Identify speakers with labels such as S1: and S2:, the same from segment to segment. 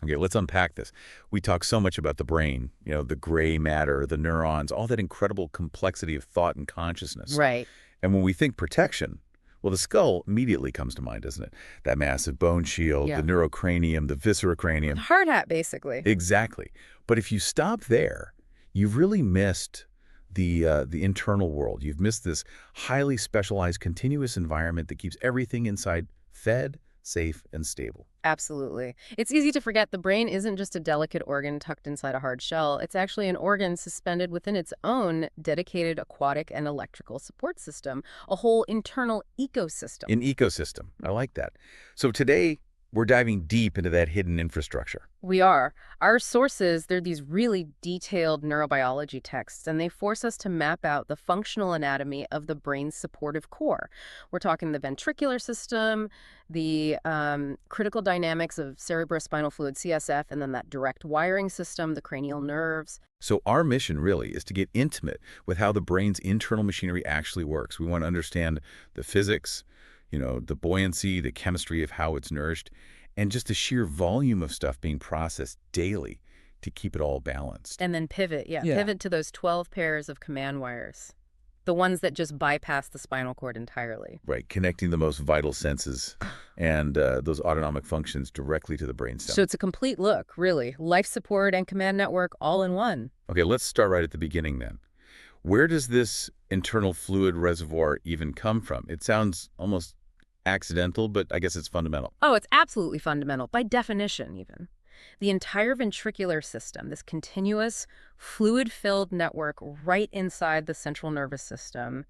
S1: Okay, let's unpack this. We talk so much about the brain, the gray matter, the neurons, all that incredible complexity of thought and consciousness.
S2: Right.
S1: And when we think protection, well, the skull immediately comes to mind, doesn't it? That massive bone shield, the
S2: Yeah.
S1: neurocranium, the
S2: The
S1: visceracranium.
S2: hard hat, basically.
S1: Exactly. But if you stop there, you've really missed the internal world. You've missed this highly specialized, continuous environment that keeps everything inside fed, safe, and stable.
S2: Absolutely. It's easy to forget the brain isn't just a delicate organ tucked inside a hard shell. It's actually an organ suspended within its own dedicated aquatic and electrical support system, a whole internal ecosystem.
S1: An ecosystem. I like that. So today, we're diving deep into that hidden infrastructure.
S2: We are. Our sources, they're these really detailed neurobiology texts, and they force us to map out the functional anatomy of the brain's supportive core. We're talking the ventricular system, the critical dynamics of cerebrospinal fluid, CSF, and then that direct wiring system, the cranial nerves.
S1: So our mission really is to get intimate with how the brain's internal machinery actually works. We want to understand the physics, the buoyancy, the chemistry of how it's nourished, and just the sheer volume of stuff being processed daily to keep it all balanced.
S2: And then pivot,
S1: Yeah.
S2: pivot to those 12 pairs of command wires, the ones that just bypass the spinal cord entirely.
S1: Right, connecting the most vital senses and those autonomic functions directly to the brainstem.
S2: So it's a complete look, really. Life support and command network all in one.
S1: Okay, let's start right at the beginning then. Where does this internal fluid reservoir even come from? It sounds almost accidental, but I guess it's fundamental.
S2: Oh, it's absolutely fundamental, by definition even. The entire ventricular system, this continuous, fluid-filled network right inside the central nervous system,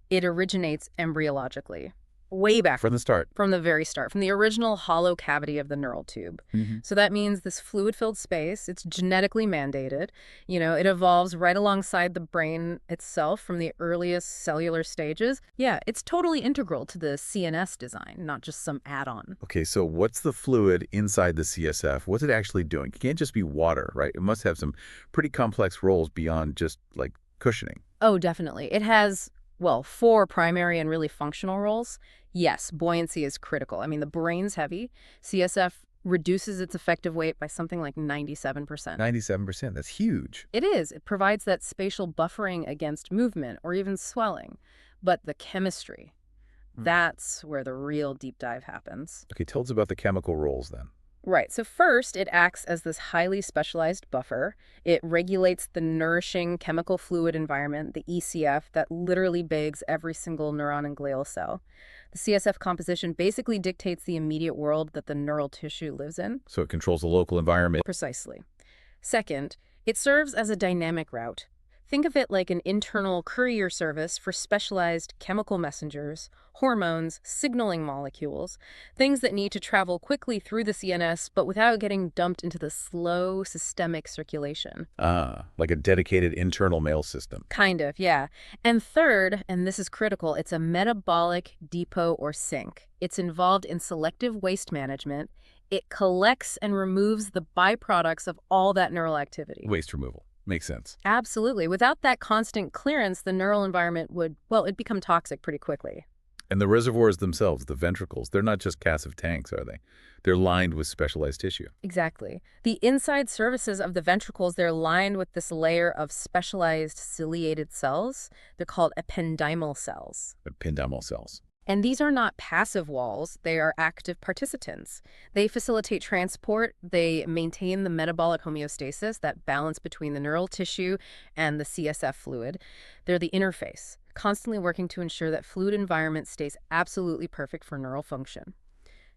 S2: it originates embryologically, way back
S1: From the start.
S2: from the very start, from the original hollow cavity of the neural tube. So that means this fluid-filled space, it's genetically mandated. It evolves right alongside the brain itself from the earliest cellular stages. Yeah, it's totally integral to the CNS design, not just some add-on.
S1: Okay, so what's the fluid inside the CSF? What's it actually doing? It can't just be water, right? It must have some pretty complex roles beyond just, like, cushioning.
S2: Oh, definitely. It has, well, 4 primary and really functional roles. Yes, buoyancy is critical. I mean, the brain's heavy. CSF reduces its effective weight by something like 97%.
S1: 97%, that's huge.
S2: It is. It provides that spatial buffering against movement or even swelling. But the chemistry, that's where the real deep dive happens.
S1: Okay, tell us about the chemical roles then.
S2: Right. So first, it acts as this highly specialized buffer. It regulates the nourishing chemical fluid environment, the ECF, that literally bathes every single neuron and glial cell. The CSF composition basically dictates the immediate world that the neural tissue lives in.
S1: So it controls the local environment.
S2: Precisely. Second, it serves as a dynamic route. Think of it like an internal courier service for specialized chemical messengers, hormones, signaling molecules, things that need to travel quickly through the CNS but without getting dumped into the slow systemic circulation.
S1: Like a dedicated internal mail system.
S2: Kind of, yeah. And third, and this is critical, it's a metabolic depot or sink. It's involved in selective waste management. It collects and removes the byproducts of all that neural activity.
S1: Waste removal. Makes sense.
S2: Absolutely. Without that constant clearance, the neural environment would, well, it'd become toxic pretty quickly.
S1: And the reservoirs themselves, the ventricles, they're not just passive tanks, are they? They're lined with specialized tissue.
S2: Exactly. The inside surfaces of the ventricles, they're lined with this layer of specialized ciliated cells. They're called ependymal cells.
S1: Ependymal cells.
S2: And these are not passive walls, they are active participants. They facilitate transport, they maintain the metabolic homeostasis, that balance between the neural tissue and the CSF fluid. They're the interface, constantly working to ensure that fluid environment stays absolutely perfect for neural function.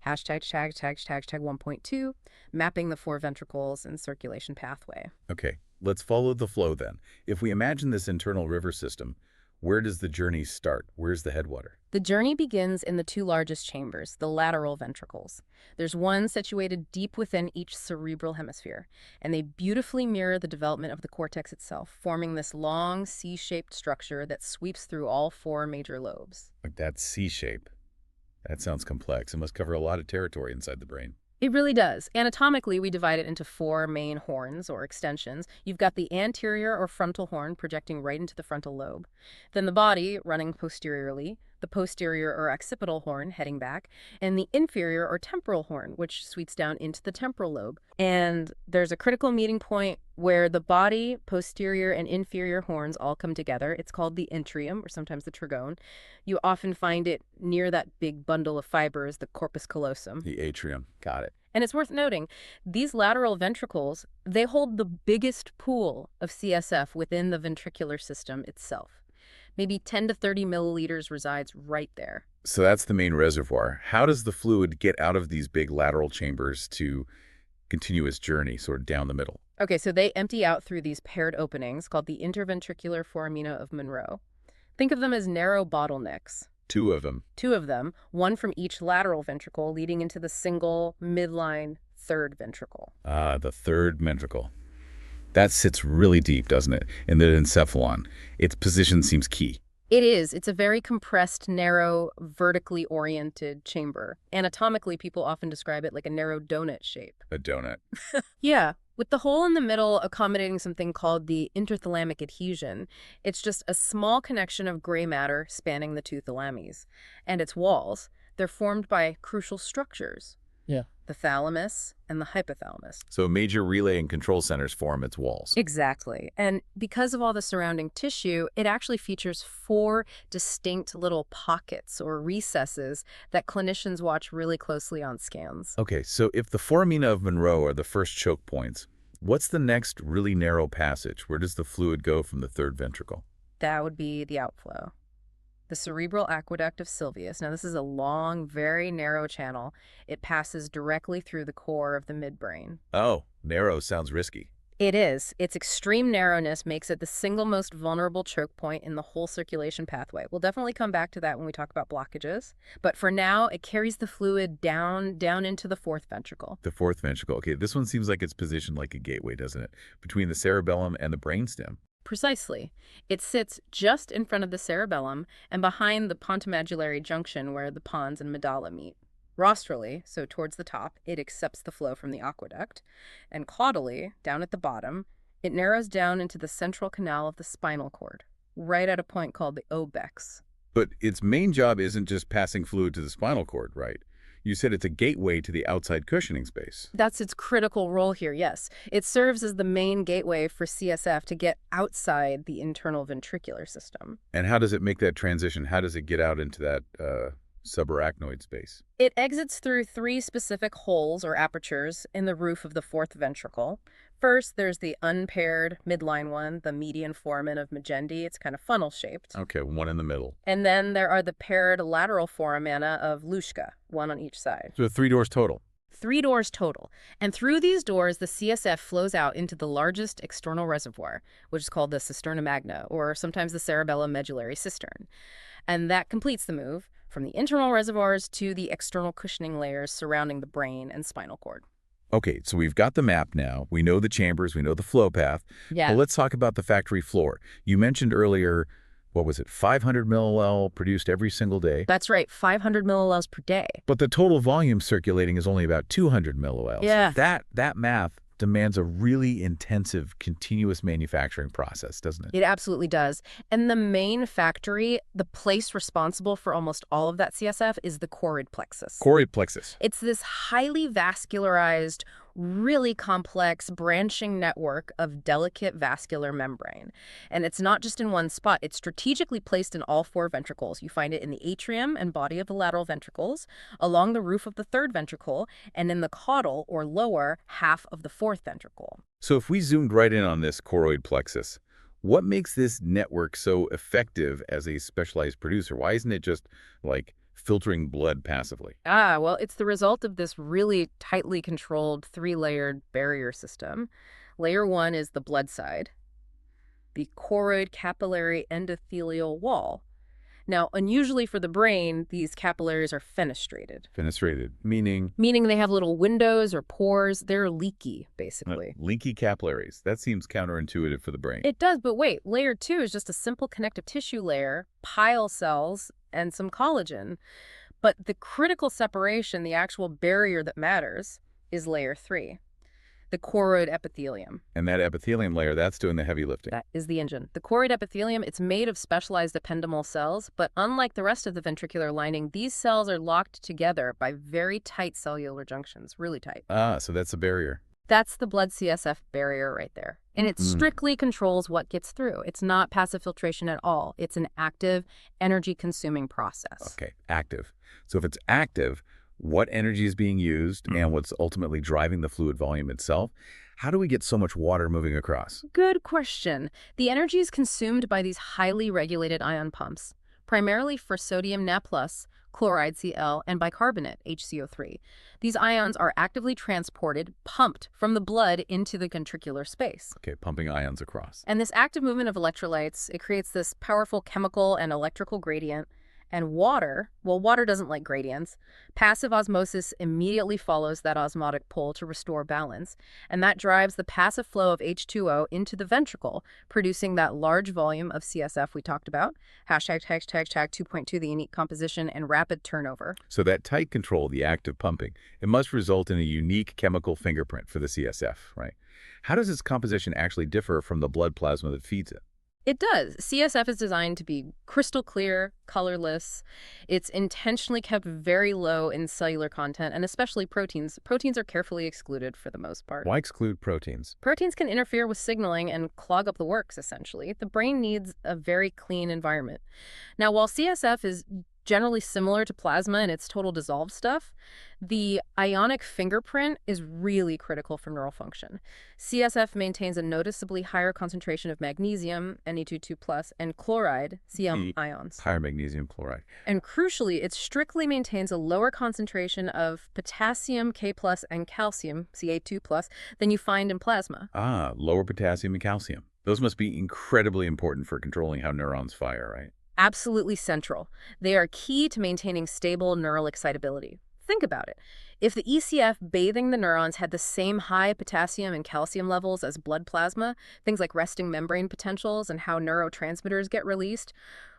S2: Hashtag 1.2, mapping the 4 ventricles and circulation pathway.
S1: Okay, let's follow the flow then. If we imagine this internal river system, where does the journey start? Where's the headwater?
S2: The journey begins in the 2 largest chambers, the lateral ventricles. There's one situated deep within each cerebral hemisphere, and they beautifully mirror the development of the cortex itself, forming this long C-shaped structure that sweeps through all 4 major lobes.
S1: Like that C shape. That sounds complex. It must cover a lot of territory inside the brain.
S2: It really does. Anatomically, we divide it into four main horns or extensions. You've got the anterior or frontal horn projecting right into the frontal lobe. Then the body running posteriorly, the posterior or occipital horn heading back, and the inferior or temporal horn, which sweeps down into the temporal lobe. And there's a critical meeting point where the body, posterior, and inferior horns all come together. It's called the intrium, or sometimes the trigone. You often find it near that big bundle of fibers, the corpus callosum.
S1: The atrium. Got it.
S2: And it's worth noting, these lateral ventricles, they hold the biggest pool of CSF within the ventricular system itself. Maybe 10 to 30 milliliters resides right there.
S1: So that's the main reservoir. How does the fluid get out of these big lateral chambers to continue its journey sort of down the middle?
S2: Okay, so they empty out through these paired openings called the interventricular foramina of Monro. Think of them as narrow bottlenecks.
S1: Two of them.
S2: Two of them, one from each lateral ventricle leading into the single midline third ventricle.
S1: Ah, the third ventricle. That sits really deep, doesn't it, in the encephalon? Its position seems key.
S2: It is. It's a very compressed, narrow, vertically oriented chamber. Anatomically, people often describe it like a narrow donut shape.
S1: A donut.
S2: Yeah, with the hole in the middle accommodating something called the interthalamic adhesion. It's just a small connection of gray matter spanning the two thalamies. And its walls, they're formed by crucial structures.
S3: Yeah.
S2: The thalamus and the hypothalamus.
S1: So major relay and control centers form its walls.
S2: Exactly. And because of all the surrounding tissue, it actually features four distinct little pockets or recesses that clinicians watch really closely on scans.
S1: Okay, so if the foramina of Monro are the first choke points, what's the next really narrow passage? Where does the fluid go from the third ventricle?
S2: That would be the outflow. The cerebral aqueduct of Sylvius. Now, this is a long, very narrow channel. It passes directly through the core of the midbrain.
S1: Oh, narrow sounds risky.
S2: It is. Its extreme narrowness makes it the single most vulnerable choke point in the whole circulation pathway. We'll definitely come back to that when we talk about blockages. But for now, it carries the fluid down into the fourth ventricle.
S1: The fourth ventricle. Okay, this one seems like it's positioned like a gateway, doesn't it? Between the cerebellum and the brainstem.
S2: Precisely. It sits just in front of the cerebellum and behind the pontomedullary junction where the pons and medulla meet. Rostrally, so towards the top, it accepts the flow from the aqueduct, and caudally, down at the bottom, it narrows down into the central canal of the spinal cord, right at a point called the obex.
S1: But its main job isn't just passing fluid to the spinal cord, right? You said it's a gateway to the outside cushioning space.
S2: That's its critical role here, yes. It serves as the main gateway for CSF to get outside the internal ventricular system.
S1: And how does it make that transition? How does it get out into that subarachnoid space?
S2: It exits through three specific holes or apertures in the roof of the fourth ventricle. First, there's the unpaired midline one, the median foramen of Magendie. It's kind of funnel-shaped.
S1: Okay, one in the middle.
S2: And then there are the paired lateral foramina of Luschka, one on each side.
S1: So 3 doors total.
S2: 3 doors total. And through these doors, the CSF flows out into the largest external reservoir, which is called the cisterna magna, or sometimes the cerebellum medullary cistern. And that completes the move from the internal reservoirs to the external cushioning layers surrounding the brain and spinal cord.
S1: Okay, so we've got the map now. We know the chambers. We know the flow path.
S2: Yeah.
S1: Well, let's talk about the factory floor. You mentioned earlier, what was it, 500 millilL produced every single day?
S2: That's right, 500 millilels per day.
S1: But the total volume circulating is only about 200 millilL.
S2: Yeah.
S1: That math demands a really intensive, continuous manufacturing process, doesn't it?
S2: It absolutely does. And the main factory, the place responsible for almost all of that CSF, is the choroid plexus.
S1: Choroid plexus.
S2: It's this highly vascularized, really complex branching network of delicate vascular membrane. And it's not just in one spot. It's strategically placed in all 4 ventricles. You find it in the atrium and body of the lateral ventricles, along the roof of the third ventricle, and in the caudal, or lower, half of the fourth ventricle.
S1: So if we zoomed right in on this choroid plexus, what makes this network so effective as a specialized producer? Why isn't it just like filtering blood passively?
S2: Well, it's the result of this really tightly controlled 3-layered barrier system. Layer 1 is the blood side, the choroid capillary endothelial wall. Now, unusually for the brain, these capillaries are fenestrated.
S1: Fenestrated, meaning?
S2: Meaning they have little windows or pores. They're leaky, basically.
S1: Leaky capillaries. That seems counterintuitive for the brain.
S2: It does, but wait, layer 2 is just a simple connective tissue layer, pile cells, and some collagen. But the critical separation, the actual barrier that matters, is layer 3, the choroid epithelium.
S1: And that epithelium layer, that's doing the heavy lifting.
S2: That is the engine. The choroid epithelium, it's made of specialized ependymal cells, but unlike the rest of the ventricular lining, these cells are locked together by very tight cellular junctions, really tight.
S1: Ah, so that's a barrier.
S2: That's the blood-CSF barrier right there. And it strictly controls what gets through. It's not passive filtration at all. It's an active, energy-consuming process.
S1: Okay, active. So if it's active, what energy is being used and what's ultimately driving the fluid volume itself? How do we get so much water moving across?
S2: Good question. The energy is consumed by these highly regulated ion pumps, primarily for sodium Na+, chloride Cl, and bicarbonate HCO3. These ions are actively transported, pumped from the blood into the ventricular space.
S1: Okay, pumping ions across.
S2: And this active movement of electrolytes, it creates this powerful chemical and electrical gradient. And water, well, water doesn't like gradients. Passive osmosis immediately follows that osmotic pull to restore balance. And that drives the passive flow of H2O into the ventricle, producing that large volume of CSF we talked about. Hashtag 2.2, the unique composition and rapid turnover.
S1: So that tight control, the active pumping, it must result in a unique chemical fingerprint for the CSF, right? How does its composition actually differ from the blood plasma that feeds it?
S2: It does. CSF is designed to be crystal clear, colorless. It's intentionally kept very low in cellular content, and especially proteins. Proteins are carefully excluded for the most part.
S1: Why exclude proteins?
S2: Proteins can interfere with signaling and clog up the works, essentially. The brain needs a very clean environment. Now, while CSF is generally similar to plasma in its total dissolved stuff, the ionic fingerprint is really critical for neural function. CSF maintains a noticeably higher concentration of magnesium, Ne2+, and chloride, Cl ions.
S1: Higher magnesium chloride.
S2: And crucially, it strictly maintains a lower concentration of potassium, K+, and calcium, Ca2+, than you find in plasma.
S1: Ah, lower potassium and calcium. Those must be incredibly important for controlling how neurons fire, right?
S2: Absolutely central. They are key to maintaining stable neural excitability. Think about it. If the ECF bathing the neurons had the same high potassium and calcium levels as blood plasma, things like resting membrane potentials and how neurotransmitters get released,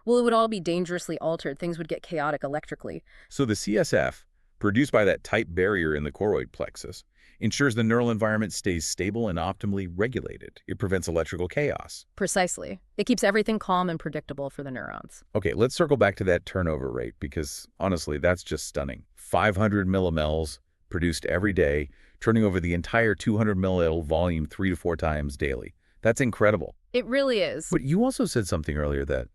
S2: well, it would all be dangerously altered. Things would get chaotic electrically.
S1: So the CSF, produced by that tight barrier in the choroid plexus, ensures the neural environment stays stable and optimally regulated. It prevents electrical chaos.
S2: Precisely. It keeps everything calm and predictable for the neurons.
S1: Okay, let's circle back to that turnover rate because, honestly, that's just stunning. 500 millimels produced every day, turning over the entire 200 milliliter volume 3 to 4 times daily. That's incredible.
S2: It really is.
S1: But you also said something earlier that,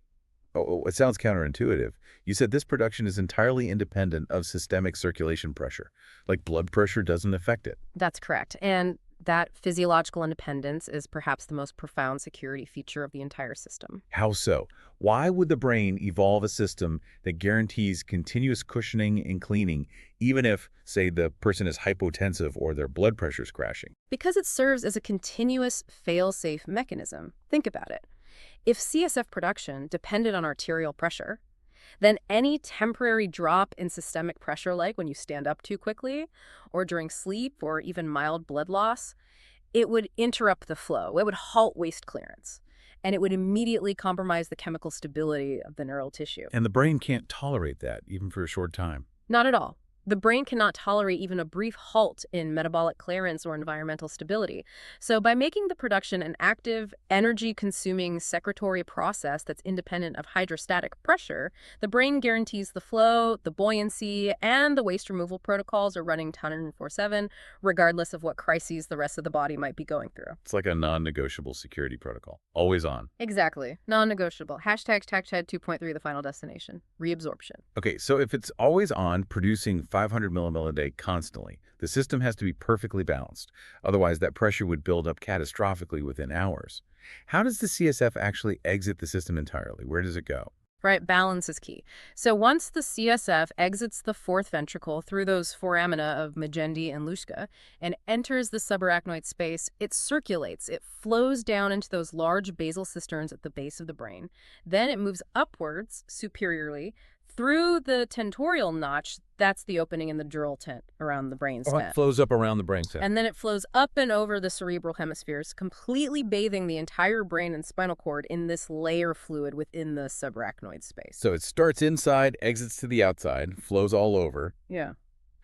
S1: it sounds counterintuitive. You said this production is entirely independent of systemic circulation pressure, like blood pressure doesn't affect it.
S2: That's correct. And that physiological independence is perhaps the most profound security feature of the entire system.
S1: How so? Why would the brain evolve a system that guarantees continuous cushioning and cleaning, even if, say, the person is hypotensive or their blood pressure is crashing?
S2: Because it serves as a continuous fail-safe mechanism. Think about it. If CSF production depended on arterial pressure, then any temporary drop in systemic pressure, like when you stand up too quickly, or during sleep, or even mild blood loss, it would interrupt the flow. It would halt waste clearance, and it would immediately compromise the chemical stability of the neural tissue.
S1: And the brain can't tolerate that, even for a short time.
S2: Not at all. The brain cannot tolerate even a brief halt in metabolic clearance or environmental stability. So by making the production an active, energy-consuming secretory process that's independent of hydrostatic pressure, the brain guarantees the flow, the buoyancy, and the waste removal protocols are running 24/7, regardless of what crises the rest of the body might be going through.
S1: It's like a non-negotiable security protocol. Always on.
S2: Exactly. Non-negotiable. Hashtag 2.3, the final destination. Reabsorption.
S1: Okay, so if it's always on, producing 500 millimole a day constantly, the system has to be perfectly balanced. Otherwise, that pressure would build up catastrophically within hours. How does the CSF actually exit the system entirely? Where does it go?
S2: Right, balance is key. So once the CSF exits the fourth ventricle through those foramina of Magendie and Luschka and enters the subarachnoid space, it circulates. It flows down into those large basal cisterns at the base of the brain. Then it moves upwards, superiorly, through the tentorial notch. That's the opening in the dural tent around the brainstem.
S1: It flows up around the brainstem.
S2: And then it flows up and over the cerebral hemispheres, completely bathing the entire brain and spinal cord in this layer fluid within the subarachnoid space.
S1: So it starts inside, exits to the outside, flows all over.
S2: Yeah.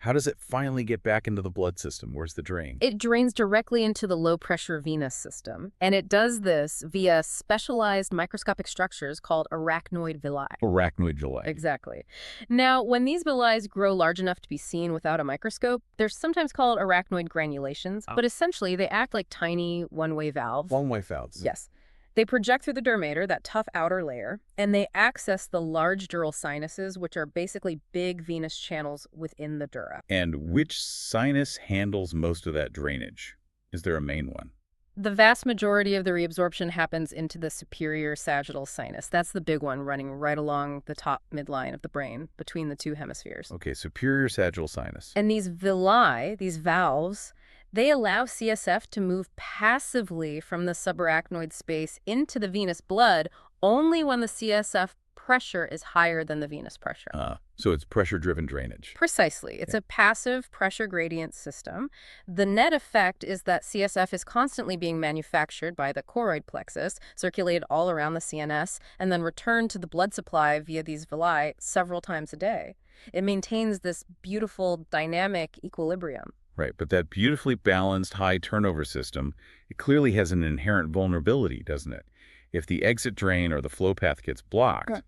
S1: How does it finally get back into the blood system? Where's the drain?
S2: It drains directly into the low-pressure venous system, and it does this via specialized microscopic structures called arachnoid villi.
S1: Arachnoid villi.
S2: Exactly. Now, when these villi grow large enough to be seen without a microscope, they're sometimes called arachnoid granulations, but essentially they act like tiny one-way valves.
S1: One-way valves.
S2: Yes. They project through the dermator, that tough outer layer, and they access the large dural sinuses, which are basically big venous channels within the dura.
S1: And which sinus handles most of that drainage? Is there a main one?
S2: The vast majority of the reabsorption happens into the superior sagittal sinus. That's the big one running right along the top midline of the brain between the two hemispheres.
S1: Okay, superior sagittal sinus.
S2: And these villi, these valves, they allow CSF to move passively from the subarachnoid space into the venous blood only when the CSF pressure is higher than the venous pressure.
S1: So it's pressure-driven drainage.
S2: Precisely. It's a passive pressure gradient system. The net effect is that CSF is constantly being manufactured by the choroid plexus, circulated all around the CNS, and then returned to the blood supply via these villi several times a day. It maintains this beautiful dynamic equilibrium.
S1: Right, but that beautifully balanced high turnover system, it clearly has an inherent vulnerability, doesn't it? If the exit drain or the flow path gets blocked,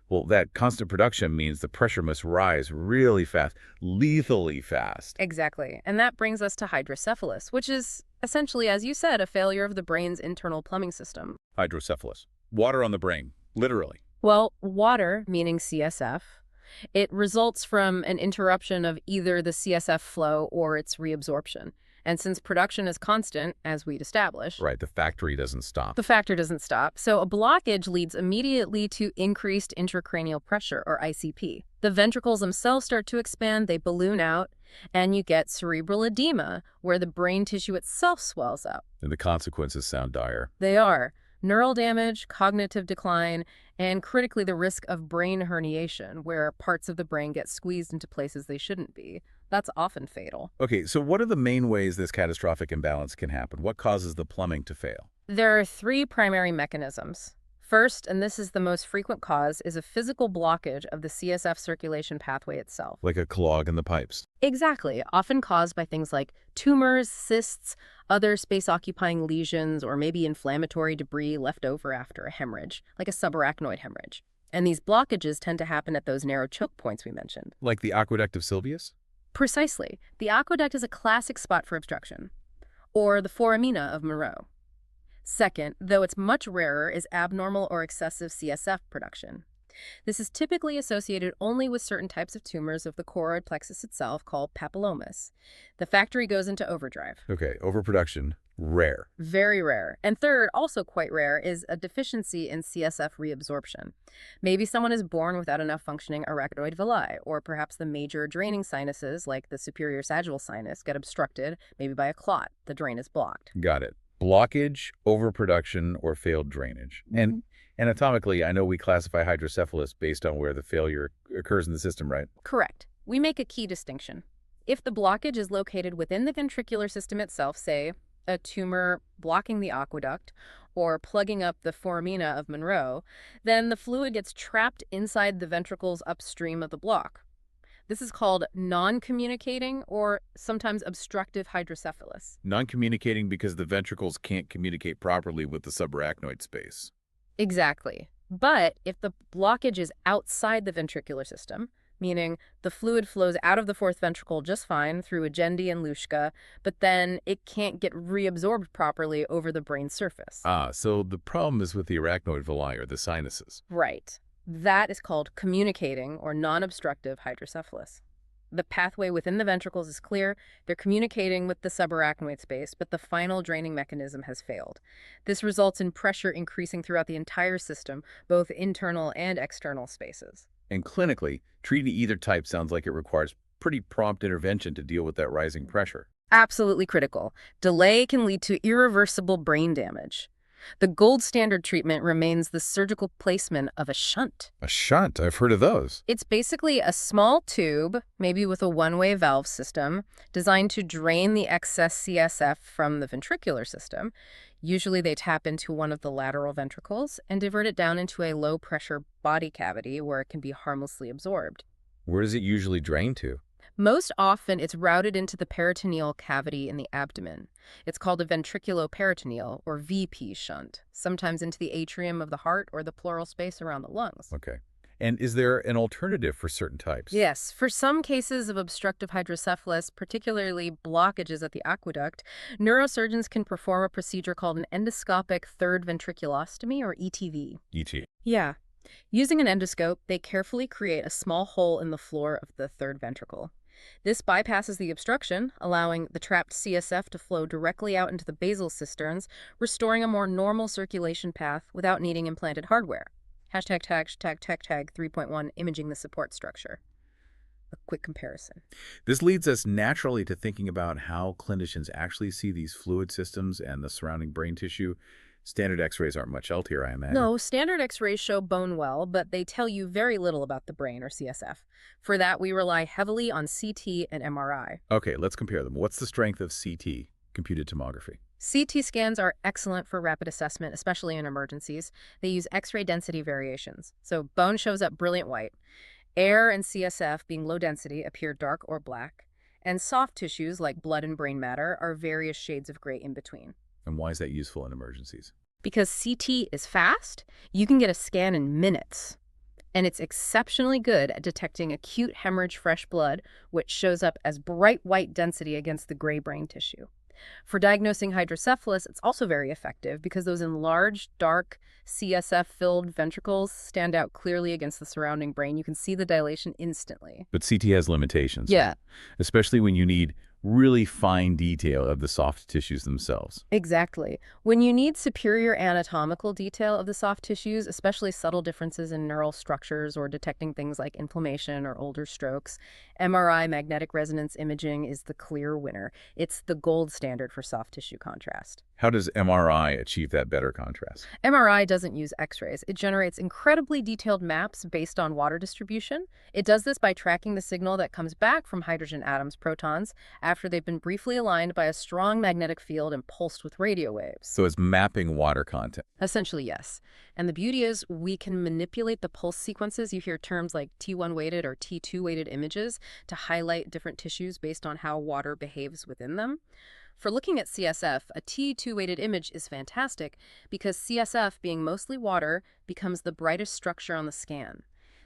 S1: well, that constant production means the pressure must rise really fast, lethally fast.
S2: Exactly. And that brings us to hydrocephalus, which is essentially, as you said, a failure of the brain's internal plumbing system.
S1: Hydrocephalus. Water on the brain, literally.
S2: Well, water, meaning CSF, it results from an interruption of either the CSF flow or its reabsorption. And since production is constant, as we'd established,
S1: Right, the factory doesn't stop.
S2: the factor doesn't stop. So a blockage leads immediately to increased intracranial pressure, or ICP. The ventricles themselves start to expand, they balloon out, and you get cerebral edema, where the brain tissue itself swells up.
S1: And the consequences sound dire.
S2: They are neural damage, cognitive decline, and critically the risk of brain herniation, where parts of the brain get squeezed into places they shouldn't be. That's often fatal.
S1: Okay, so what are the main ways this catastrophic imbalance can happen? What causes the plumbing to fail?
S2: There are three primary mechanisms. First, and this is the most frequent cause, is a physical blockage of the CSF circulation pathway itself.
S1: Like a clog in the pipes.
S2: Exactly, often caused by things like tumors, cysts, other space-occupying lesions, or maybe inflammatory debris left over after a hemorrhage, like a subarachnoid hemorrhage. And these blockages tend to happen at those narrow choke points we mentioned.
S1: Like the aqueduct of Sylvius?
S2: Precisely. The aqueduct is a classic spot for obstruction, or the foramina of Monro. Second, though it's much rarer, is abnormal or excessive CSF production. This is typically associated only with certain types of tumors of the choroid plexus itself called papillomas. The factory goes into overdrive.
S1: Okay, overproduction, rare.
S2: Very rare. And third, also quite rare, is a deficiency in CSF reabsorption. Maybe someone is born without enough functioning arachnoid villi, or perhaps the major draining sinuses, like the superior sagittal sinus, get obstructed, maybe by a clot. The drain is blocked.
S1: Got it. Blockage, overproduction, or failed drainage. And anatomically, I know we classify hydrocephalus based on where the failure occurs in the system, right?
S2: Correct. We make a key distinction. If the blockage is located within the ventricular system itself, say a tumor blocking the aqueduct or plugging up the foramina of Monro, then the fluid gets trapped inside the ventricles upstream of the block. This is called non-communicating or sometimes obstructive hydrocephalus.
S1: Non-communicating because the ventricles can't communicate properly with the subarachnoid space.
S2: Exactly. But if the blockage is outside the ventricular system, meaning the fluid flows out of the fourth ventricle just fine through Agendi and Luschka, but then it can't get reabsorbed properly over the brain surface.
S1: So the problem is with the arachnoid villi or the sinuses.
S2: Right. That is called communicating or non-obstructive hydrocephalus. The pathway within the ventricles is clear, they're communicating with the subarachnoid space, but the final draining mechanism has failed. This results in pressure increasing throughout the entire system, both internal and external spaces.
S1: And clinically, treating either type sounds like it requires pretty prompt intervention to deal with that rising pressure.
S2: Absolutely critical. Delay can lead to irreversible brain damage. The gold standard treatment remains the surgical placement of a shunt.
S1: A shunt? I've heard of those.
S2: It's basically a small tube, maybe with a one-way valve system, designed to drain the excess CSF from the ventricular system. Usually they tap into one of the lateral ventricles and divert it down into a low-pressure body cavity where it can be harmlessly absorbed.
S1: Where does it usually drain to?
S2: Most often, it's routed into the peritoneal cavity in the abdomen. It's called a ventriculoperitoneal, or VP shunt, sometimes into the atrium of the heart or the pleural space around the lungs.
S1: Okay. And is there an alternative for certain types?
S2: Yes, for some cases of obstructive hydrocephalus, particularly blockages at the aqueduct, neurosurgeons can perform a procedure called an endoscopic third ventriculostomy, or ETV.
S1: ET.
S2: Yeah. Using an endoscope, they carefully create a small hole in the floor of the third ventricle. This bypasses the obstruction, allowing the trapped CSF to flow directly out into the basal cisterns, restoring a more normal circulation path without needing implanted hardware. Hashtag 3.1 imaging the support structure. A quick comparison.
S1: This leads us naturally to thinking about how clinicians actually see these fluid systems and the surrounding brain tissue. Standard x-rays aren't much help here, I imagine.
S2: No, standard x-rays show bone well, but they tell you very little about the brain or CSF. For that, we rely heavily on CT and MRI.
S1: Okay, let's compare them. What's the strength of CT, computed tomography?
S2: CT scans are excellent for rapid assessment, especially in emergencies. They use X-ray density variations, so bone shows up brilliant white. Air and CSF, being low density, appear dark or black. And soft tissues, like blood and brain matter, are various shades of gray in between.
S1: And why is that useful in emergencies?
S2: Because CT is fast, you can get a scan in minutes. And it's exceptionally good at detecting acute hemorrhage fresh blood, which shows up as bright white density against the gray brain tissue. For diagnosing hydrocephalus, it's also very effective because those enlarged, dark, CSF-filled ventricles stand out clearly against the surrounding brain. You can see the dilation instantly.
S1: But CT has limitations.
S2: Yeah,
S1: Especially when you need really fine detail of the soft tissues themselves.
S2: exactly. When you need superior anatomical detail of the soft tissues, especially subtle differences in neural structures or detecting things like inflammation or older strokes, MRI, magnetic resonance imaging, is the clear winner. It's the gold standard for soft tissue contrast.
S1: How does MRI achieve that better contrast?
S2: MRI doesn't use X-rays. It generates incredibly detailed maps based on water distribution. It does this by tracking the signal that comes back from hydrogen atoms, protons, after they've been briefly aligned by a strong magnetic field and pulsed with radio waves.
S1: So it's mapping water content.
S2: Essentially, yes. And the beauty is we can manipulate the pulse sequences. You hear terms like T1-weighted or T2-weighted images to highlight different tissues based on how water behaves within them. For looking at CSF, a T2-weighted image is fantastic because CSF, being mostly water, becomes the brightest structure on the scan.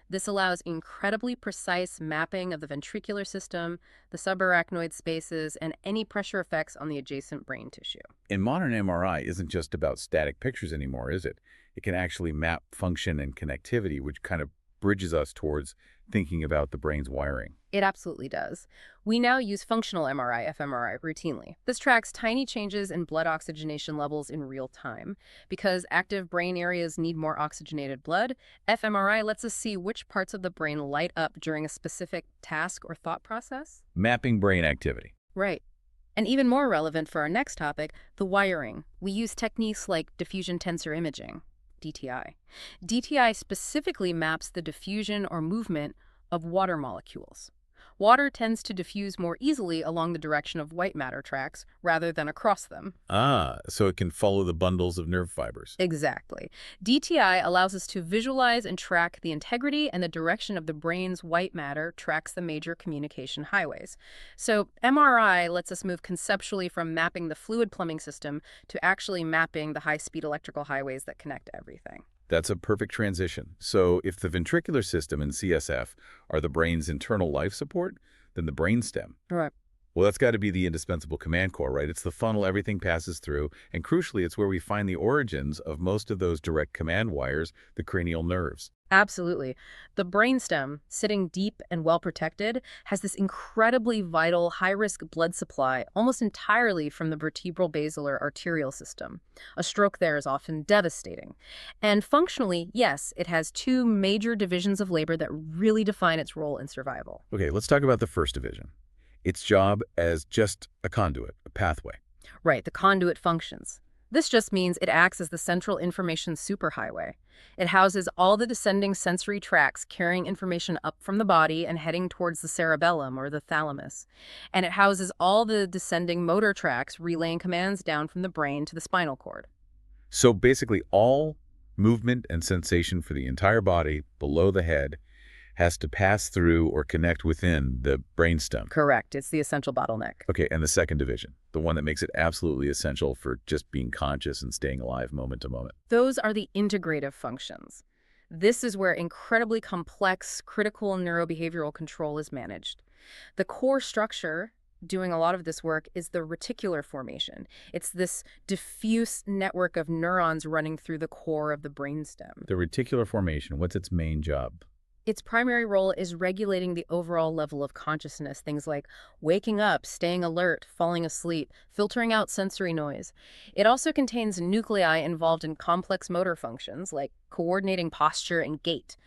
S2: This allows incredibly precise mapping of the ventricular system, the subarachnoid spaces, and any pressure effects on the adjacent brain tissue.
S1: And modern MRI isn't just about static pictures anymore, is it? It can actually map function and connectivity, which kind of bridges us towards thinking about the brain's wiring.
S2: It absolutely does. We now use functional MRI, fMRI, routinely. This tracks tiny changes in blood oxygenation levels in real time. Because active brain areas need more oxygenated blood, fMRI lets us see which parts of the brain light up during a specific task or thought process.
S1: Mapping brain activity.
S2: Right. And even more relevant for our next topic, the wiring. We use techniques like diffusion tensor imaging, DTI. DTI specifically maps the diffusion or movement of water molecules. Water tends to diffuse more easily along the direction of white matter tracks rather than across them.
S1: Ah, so it can follow the bundles of nerve fibers.
S2: Exactly. DTI allows us to visualize and track the integrity and the direction of the brain's white matter tracks the major communication highways. So MRI lets us move conceptually from mapping the fluid plumbing system to actually mapping the high-speed electrical highways that connect everything.
S1: That's a perfect transition. So if the ventricular system and CSF are the brain's internal life support, then the brainstem.
S2: Right.
S1: Well, that's got to be the indispensable command core, right? It's the funnel everything passes through, and crucially, it's where we find the origins of most of those direct command wires, the cranial nerves.
S2: Absolutely. The brainstem, sitting deep and well protected, has this incredibly vital, high-risk blood supply almost entirely from the vertebral basilar arterial system. A stroke there is often devastating. And functionally, yes, it has two major divisions of labor that really define its role in survival.
S1: Okay, let's talk about the first division. Its job as just a conduit, a pathway.
S2: Right, the conduit functions. This just means it acts as the central information superhighway. It houses all the descending sensory tracts carrying information up from the body and heading towards the cerebellum or the thalamus. And it houses all the descending motor tracts relaying commands down from the brain to the spinal cord.
S1: So basically all movement and sensation for the entire body below the head has to pass through or connect within the brainstem.
S2: Correct. It's the essential bottleneck.
S1: Okay, and the second division, the one that makes it absolutely essential for just being conscious and staying alive moment to moment.
S2: Those are the integrative functions. This is where incredibly complex critical neurobehavioral control is managed. The core structure doing a lot of this work is the reticular formation. It's this diffuse network of neurons running through the core of the brainstem.
S1: The reticular formation, what's its main job?
S2: Its primary role is regulating the overall level of consciousness, things like waking up, staying alert, falling asleep, filtering out sensory noise. It also contains nuclei involved in complex motor functions like coordinating posture and gait.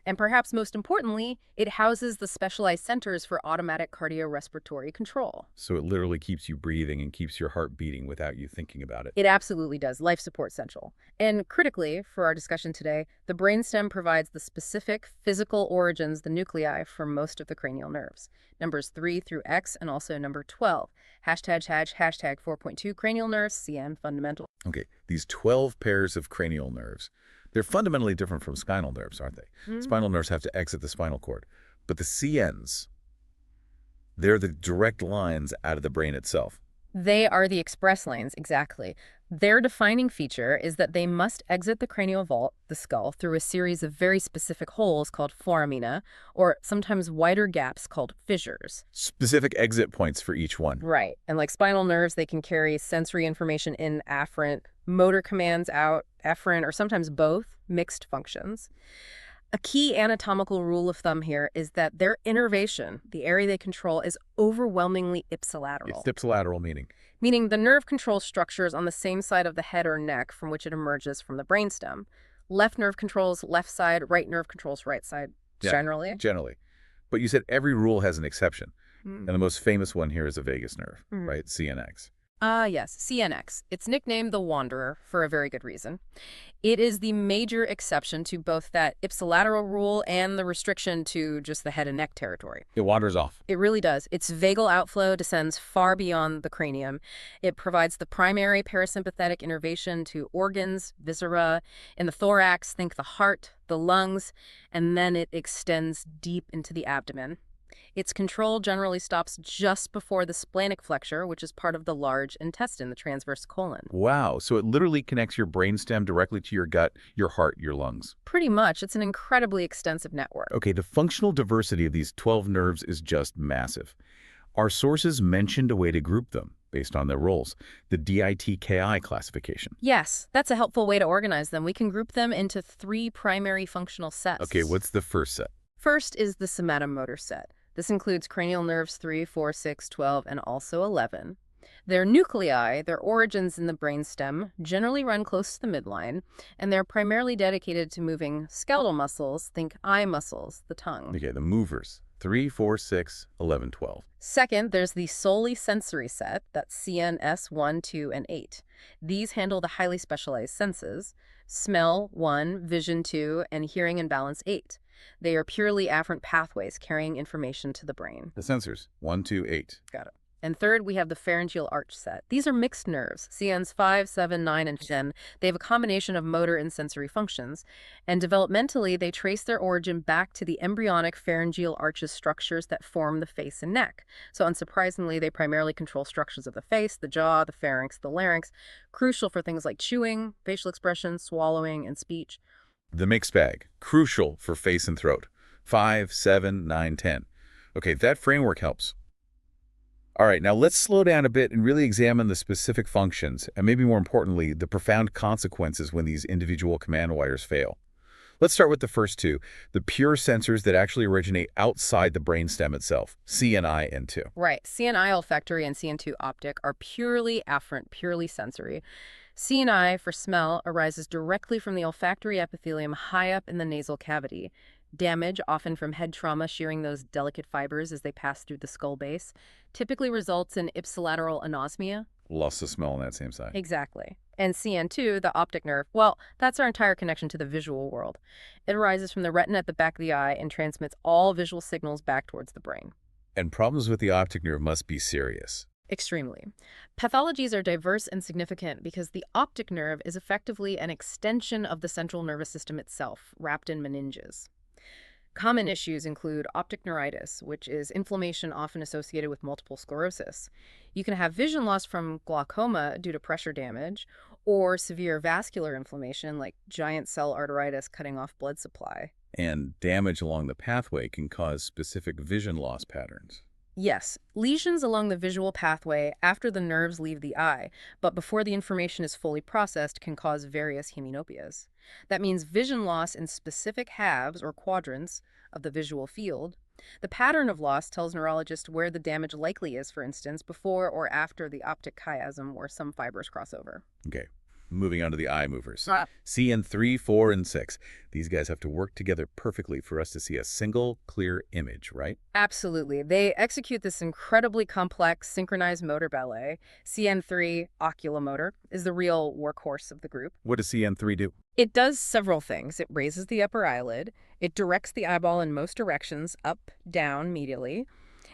S2: And perhaps most importantly, it houses the specialized centers for automatic cardiorespiratory control.
S1: So it literally keeps you breathing and keeps your heart beating without you thinking about it.
S2: It absolutely does. Life support central. And critically, for our discussion today, the brainstem provides the specific physical origins, the nuclei, for most of the cranial nerves. Numbers 3 through X and also number 12. Hashtag 4.2 cranial nerves, CN fundamental.
S1: Okay, these 12 pairs of cranial nerves, they're fundamentally different from spinal nerves, aren't they? Spinal nerves have to exit the spinal cord. But the CNs, they're the direct lines out of the brain itself.
S2: They are the express lanes, exactly. Their defining feature is that they must exit the cranial vault, the skull, through a series of very specific holes called foramina, or sometimes wider gaps called fissures.
S1: Specific exit points for each one.
S2: Right. And like spinal nerves, they can carry sensory information in afferent, motor commands out efferent, or sometimes both, mixed functions. A key anatomical rule of thumb here is that their innervation, the area they control, is overwhelmingly ipsilateral.
S1: It's ipsilateral
S2: Meaning the nerve controls structures on the same side of the head or neck from which it emerges from the brainstem. Left nerve controls left side, right nerve controls right side, generally.
S1: Generally. But you said every rule has an exception. And the most famous one here is the vagus nerve, right? CNX.
S2: Yes, CNX. It's nicknamed the Wanderer for a very good reason. It is the major exception to both that ipsilateral rule and the restriction to just the head and neck territory.
S1: It wanders off.
S2: It really does. Its vagal outflow descends far beyond the cranium. It provides the primary parasympathetic innervation to organs, viscera. In the thorax, think the heart, the lungs, and then it extends deep into the abdomen. Its control generally stops just before the splenic flexure, which is part of the large intestine, the transverse colon.
S1: Wow. So it literally connects your brainstem directly to your gut, your heart, your lungs.
S2: Pretty much. It's an incredibly extensive network.
S1: Okay, the functional diversity of these 12 nerves is just massive. Our sources mentioned a way to group them based on their roles, the DITKI classification.
S2: Yes, that's a helpful way to organize them. We can group them into 3 primary functional sets.
S1: Okay, what's the first set?
S2: First is the somatomotor set. This includes cranial nerves 3, 4, 6, 12, and also 11. Their nuclei, their origins in the brainstem, generally run close to the midline, and they're primarily dedicated to moving skeletal muscles, think eye muscles, the tongue.
S1: Okay, the movers, 3, 4, 6, 11, 12.
S2: Second, there's the solely sensory set, that's CNS 1, 2, and 8. These handle the highly specialized senses, smell 1, vision 2, and hearing and balance 8. They are purely afferent pathways carrying information to the brain.
S1: The sensors, 1, 2, 8.
S2: Got it. And third, we have the pharyngeal arch set. These are mixed nerves, CNs 5, 7, 9, and 10. They have a combination of motor and sensory functions. And developmentally, they trace their origin back to the embryonic pharyngeal arches structures that form the face and neck. So unsurprisingly, they primarily control structures of the face, the jaw, the pharynx, the larynx, crucial for things like chewing, facial expression, swallowing, and speech.
S1: The mixed bag, crucial for face and throat. 5, 7, 9, 10. Okay, that framework helps. All right, now let's slow down a bit and really examine the specific functions, and maybe more importantly, the profound consequences when these individual command wires fail. Let's start with the first two, the pure sensors that actually originate outside the brainstem itself, CNI and 2.
S2: Right. CNI olfactory and CN2 optic are purely afferent, purely sensory. CNI, for smell, arises directly from the olfactory epithelium high up in the nasal cavity. Damage, often from head trauma shearing those delicate fibers as they pass through the skull base, typically results in ipsilateral anosmia.
S1: Loss of smell on that same side.
S2: Exactly. And CN2, the optic nerve, well, that's our entire connection to the visual world. It arises from the retina at the back of the eye and transmits all visual signals back towards the brain.
S1: And problems with the optic nerve must be serious.
S2: Extremely. Pathologies are diverse and significant because the optic nerve is effectively an extension of the central nervous system itself, wrapped in meninges. Common issues include optic neuritis, which is inflammation often associated with multiple sclerosis. You can have vision loss from glaucoma due to pressure damage, or severe vascular inflammation like giant cell arteritis cutting off blood supply.
S1: And damage along the pathway can cause specific vision loss patterns.
S2: Yes, lesions along the visual pathway after the nerves leave the eye, but before the information is fully processed can cause various heminopias. That means vision loss in specific halves or quadrants of the visual field. The pattern of loss tells neurologists where the damage likely is, for instance, before or after the optic chiasm where some fibers cross over.
S1: Okay, moving on to the eye movers.
S2: Ah.
S1: CN3, 4, and 6. These guys have to work together perfectly for us to see a single, clear image, right?
S2: Absolutely. They execute this incredibly complex synchronized motor ballet. CN3, oculomotor, is the real workhorse of the group.
S1: What does CN3 do?
S2: It does several things. It raises the upper eyelid, it directs the eyeball in most directions, up, down, medially,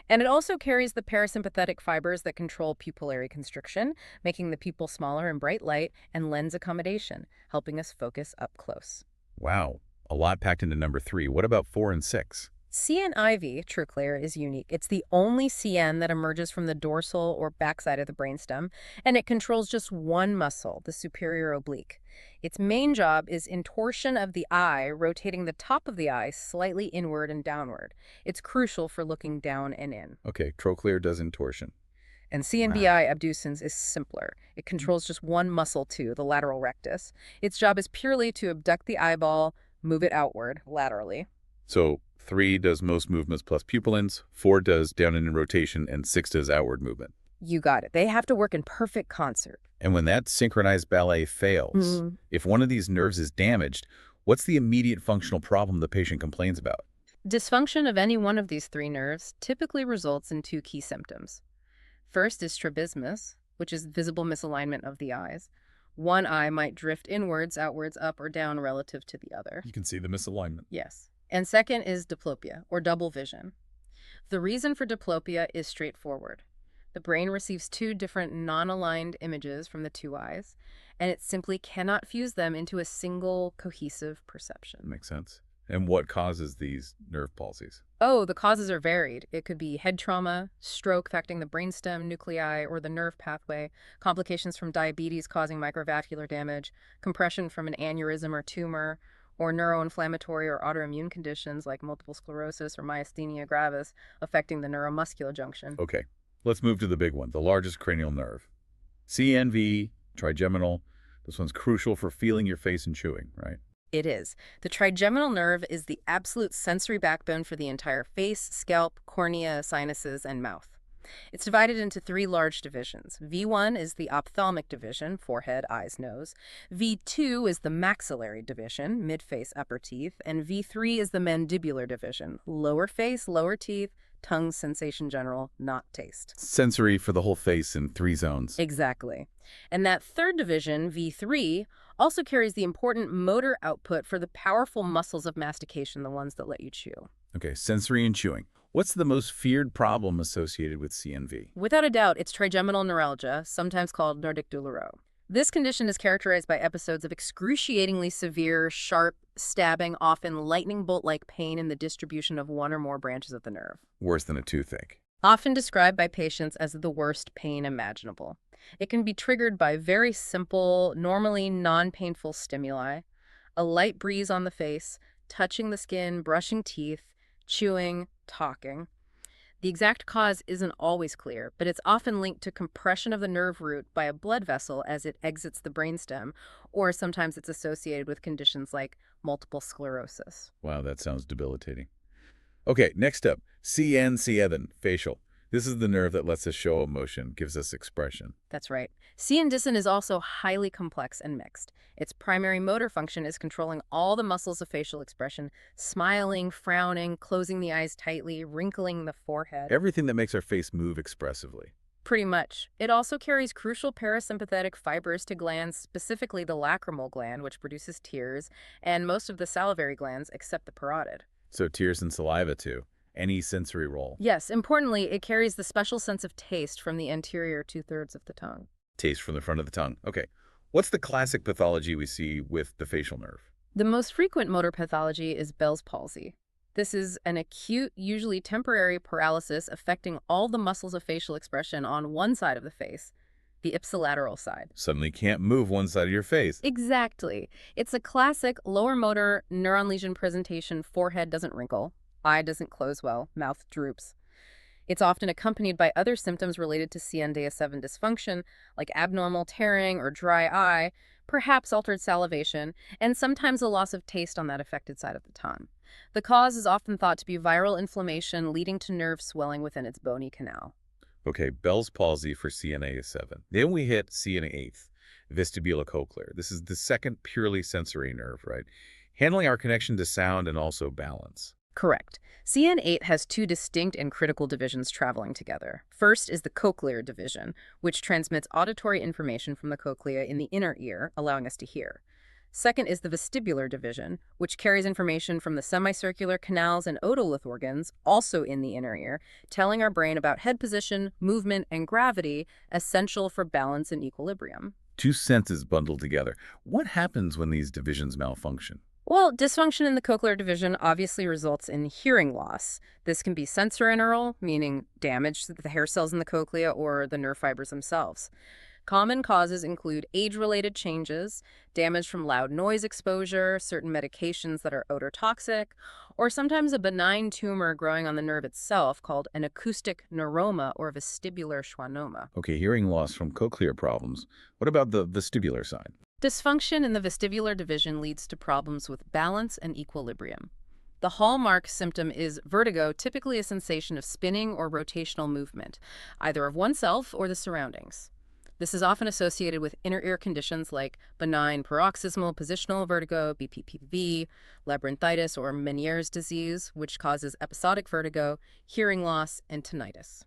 S2: and it also carries the parasympathetic fibers that control pupillary constriction, making the pupil smaller in bright light, and lens accommodation, helping us focus up close.
S1: Wow, a lot packed into number 3. What about 4 and 6?
S2: CNIV, TrueClear, is unique. It's the only CN that emerges from the dorsal or backside of the brainstem, and it controls just one muscle, the superior oblique. Its main job is intorsion of the eye, rotating the top of the eye slightly inward and downward. It's crucial for looking down and in.
S1: Okay, trochlear does intorsion.
S2: And
S1: Wow.
S2: CNVI abducens is simpler. It controls just one muscle too, the lateral rectus. Its job is purely to abduct the eyeball, move it outward, laterally.
S1: So 3 does most movements plus pupillins, 4 does down and in rotation, and 6 does outward movement.
S2: You got it. They have to work in perfect concert.
S1: And when that synchronized ballet fails, if one of these nerves is damaged, what's the immediate functional problem the patient complains about?
S2: Dysfunction of any one of these three nerves typically results in two key symptoms. First is strabismus, which is visible misalignment of the eyes. One eye might drift inwards, outwards, up, or down relative to the other.
S1: You can see the misalignment.
S2: Yes. And second is diplopia, or double vision. The reason for diplopia is straightforward. The brain receives two different non-aligned images from the two eyes, and it simply cannot fuse them into a single cohesive perception.
S1: Makes sense. And what causes these nerve palsies?
S2: Oh, the causes are varied. It could be head trauma, stroke affecting the brainstem, nuclei, or the nerve pathway, complications from diabetes causing microvascular damage, compression from an aneurysm or tumor, or neuroinflammatory or autoimmune conditions like multiple sclerosis or myasthenia gravis affecting the neuromuscular junction.
S1: Okay, let's move to the big one, the largest cranial nerve. CNV, trigeminal. This one's crucial for feeling your face and chewing, right?
S2: It is. The trigeminal nerve is the absolute sensory backbone for the entire face, scalp, cornea, sinuses, and mouth. It's divided into three large divisions. V1 is the ophthalmic division, forehead, eyes, nose. V2 is the maxillary division, midface, upper teeth. And V3 is the mandibular division, lower face, lower teeth, tongue, sensation general, not taste.
S1: Sensory for the whole face in 3 zones.
S2: Exactly. And that third division, V3, also carries the important motor output for the powerful muscles of mastication, the ones that let you chew.
S1: Okay, sensory and chewing. What's the most feared problem associated with CNV?
S2: Without a doubt, it's trigeminal neuralgia, sometimes called Nordic douloureux. This condition is characterized by episodes of excruciatingly severe, sharp, stabbing, often lightning bolt-like pain in the distribution of one or more branches of the nerve.
S1: Worse than a toothache.
S2: Often described by patients as the worst pain imaginable. It can be triggered by very simple, normally non-painful stimuli, a light breeze on the face, touching the skin, brushing teeth, chewing, talking. The exact cause isn't always clear, but it's often linked to compression of the nerve root by a blood vessel as it exits the brainstem, or sometimes it's associated with conditions like multiple sclerosis.
S1: Wow, that sounds debilitating. Okay, next up, CN7, facial. This is the nerve that lets us show emotion, gives us expression.
S2: That's right. C-indicin is also highly complex and mixed. Its primary motor function is controlling all the muscles of facial expression, smiling, frowning, closing the eyes tightly, wrinkling the forehead.
S1: Everything that makes our face move expressively.
S2: Pretty much. It also carries crucial parasympathetic fibers to glands, specifically the lacrimal gland, which produces tears, and most of the salivary glands except the parotid.
S1: So tears and saliva too. Any sensory role.
S2: Yes, importantly, it carries the special sense of taste from the anterior two-thirds of the tongue.
S1: Taste from the front of the tongue. Okay. What's the classic pathology we see with the facial nerve?
S2: The most frequent motor pathology is Bell's palsy. This is an acute, usually temporary paralysis affecting all the muscles of facial expression on one side of the face, the ipsilateral side.
S1: Suddenly can't move one side of your face.
S2: Exactly. It's a classic lower motor neuron lesion presentation. Forehead doesn't wrinkle, eye doesn't close well, mouth droops. It's often accompanied by other symptoms related to CNDA7 dysfunction, like abnormal tearing or dry eye, perhaps altered salivation, and sometimes a loss of taste on that affected side of the tongue. The cause is often thought to be viral inflammation leading to nerve swelling within its bony canal.
S1: Okay, Bell's palsy for CNA7. Then we hit CNA8, vestibulocochlear. This is the second purely sensory nerve, right? Handling our connection to sound and also balance.
S2: Correct. CN8 has two distinct and critical divisions traveling together. First is the cochlear division, which transmits auditory information from the cochlea in the inner ear, allowing us to hear. Second is the vestibular division, which carries information from the semicircular canals and otolith organs, also in the inner ear, telling our brain about head position, movement, and gravity, essential for balance and equilibrium.
S1: Two senses bundled together. What happens when these divisions malfunction?
S2: Well, dysfunction in the cochlear division obviously results in hearing loss. This can be sensorineural, meaning damage to the hair cells in the cochlea or the nerve fibers themselves. Common causes include age-related changes, damage from loud noise exposure, certain medications that are ototoxic, or sometimes a benign tumor growing on the nerve itself called an acoustic neuroma or vestibular schwannoma.
S1: Okay, hearing loss from cochlear problems. What about the vestibular side?
S2: Dysfunction in the vestibular division leads to problems with balance and equilibrium. The hallmark symptom is vertigo, typically a sensation of spinning or rotational movement, either of oneself or the surroundings. This is often associated with inner ear conditions like benign paroxysmal positional vertigo, BPPV, labyrinthitis, or Meniere's disease, which causes episodic vertigo, hearing loss, and tinnitus.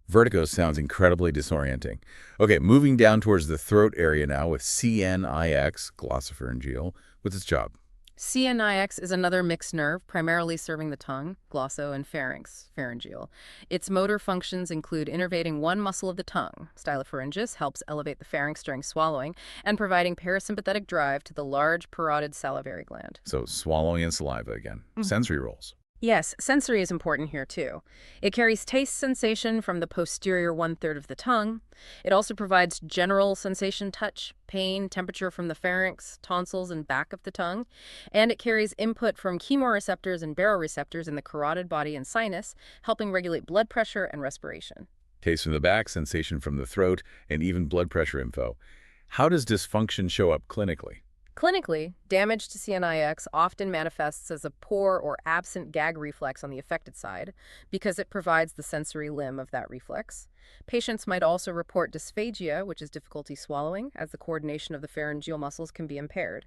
S1: Vertigo sounds incredibly disorienting. Okay, moving down towards the throat area now with CNIX, glossopharyngeal. What's its job?
S2: CNIX is another mixed nerve, primarily serving the tongue, glosso, and pharynx, pharyngeal. Its motor functions include innervating one muscle of the tongue. Stylopharyngeus helps elevate the pharynx during swallowing, and providing parasympathetic drive to the large parotid salivary gland.
S1: So swallowing and saliva again. Sensory roles.
S2: Yes, sensory is important here too. It carries taste sensation from the posterior one-third of the tongue. It also provides general sensation, touch, pain, temperature from the pharynx, tonsils, and back of the tongue. And it carries input from chemoreceptors and baroreceptors in the carotid body and sinus, helping regulate blood pressure and respiration.
S1: Taste from the back, sensation from the throat, and even blood pressure info. How does dysfunction show up clinically?
S2: Clinically, damage to CNIX often manifests as a poor or absent gag reflex on the affected side because it provides the sensory limb of that reflex. Patients might also report dysphagia, which is difficulty swallowing, as the coordination of the pharyngeal muscles can be impaired.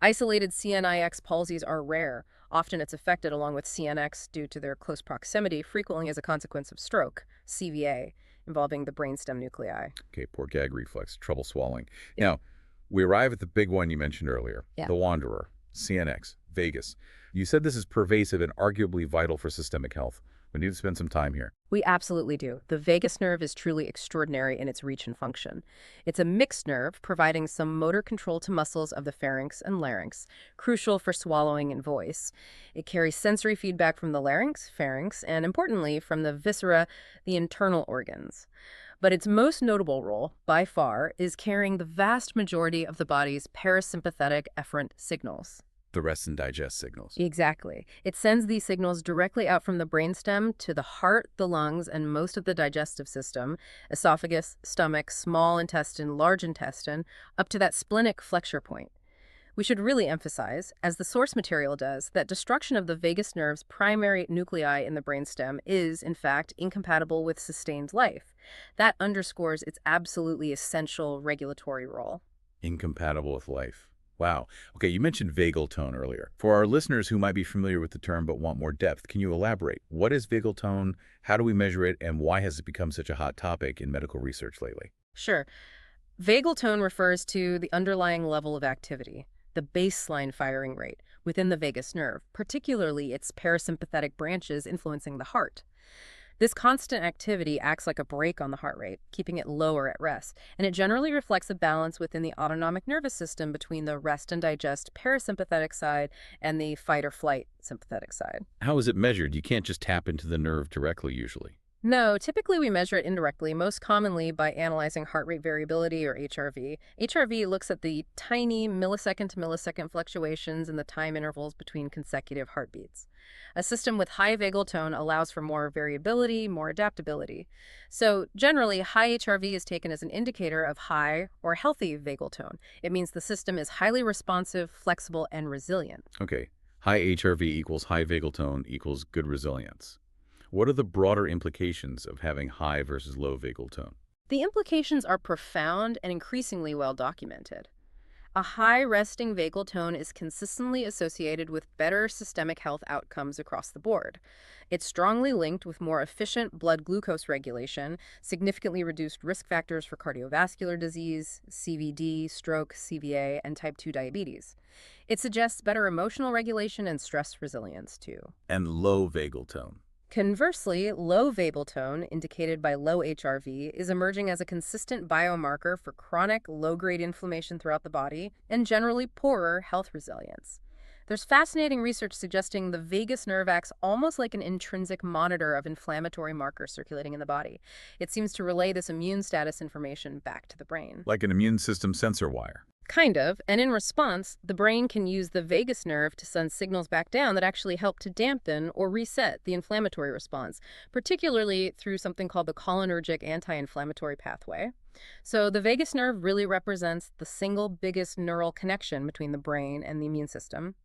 S2: Isolated CNIX palsies are rare. Often it's affected along with CNX due to their close proximity, frequently as a consequence of stroke, CVA, involving the brainstem nuclei.
S1: Okay, poor gag reflex, trouble swallowing. Now, we arrive at the big one you mentioned earlier, the Wanderer, CNX, vagus. You said this is pervasive and arguably vital for systemic health. We need to spend some time here.
S2: We absolutely do. The vagus nerve is truly extraordinary in its reach and function. It's a mixed nerve, providing some motor control to muscles of the pharynx and larynx, crucial for swallowing and voice. It carries sensory feedback from the larynx, pharynx, and importantly, from the viscera, the internal organs. But its most notable role, by far, is carrying the vast majority of the body's parasympathetic efferent signals.
S1: The rest and digest signals.
S2: Exactly. It sends these signals directly out from the brainstem to the heart, the lungs, and most of the digestive system, esophagus, stomach, small intestine, large intestine, up to that splenic flexure point. We should really emphasize, as the source material does, that destruction of the vagus nerve's primary nuclei in the brainstem is, in fact, incompatible with sustained life. That underscores its absolutely essential regulatory role.
S1: Incompatible with life. Wow. Okay, you mentioned vagal tone earlier. For our listeners who might be familiar with the term but want more depth, can you elaborate? What is vagal tone? How do we measure it? And why has it become such a hot topic in medical research lately?
S2: Sure. Vagal tone refers to the underlying level of activity, the baseline firing rate within the vagus nerve, particularly its parasympathetic branches influencing the heart. This constant activity acts like a brake on the heart rate, keeping it lower at rest, and it generally reflects a balance within the autonomic nervous system between the rest and digest parasympathetic side and the fight or flight sympathetic side.
S1: How is it measured? You can't just tap into the nerve directly usually.
S2: No, typically we measure it indirectly, most commonly by analyzing heart rate variability or HRV. HRV looks at the tiny millisecond to millisecond fluctuations in the time intervals between consecutive heartbeats. A system with high vagal tone allows for more variability, more adaptability. So generally, high HRV is taken as an indicator of high or healthy vagal tone. It means the system is highly responsive, flexible, and resilient.
S1: Okay, high HRV equals high vagal tone equals good resilience. What are the broader implications of having high versus low vagal tone?
S2: The implications are profound and increasingly well documented. A high resting vagal tone is consistently associated with better systemic health outcomes across the board. It's strongly linked with more efficient blood glucose regulation, significantly reduced risk factors for cardiovascular disease, CVD, stroke, CVA, and type 2 diabetes. It suggests better emotional regulation and stress resilience, too.
S1: And low vagal tone.
S2: Conversely, low vagal tone, indicated by low HRV, is emerging as a consistent biomarker for chronic low-grade inflammation throughout the body and generally poorer health resilience. There's fascinating research suggesting the vagus nerve acts almost like an intrinsic monitor of inflammatory markers circulating in the body. It seems to relay this immune status information back to the brain.
S1: Like an immune system sensor wire.
S2: Kind of, and in response, the brain can use the vagus nerve to send signals back down that actually help to dampen or reset the inflammatory response, particularly through something called the cholinergic anti-inflammatory pathway. So the vagus nerve really represents the single biggest neural connection between the brain and the immune system.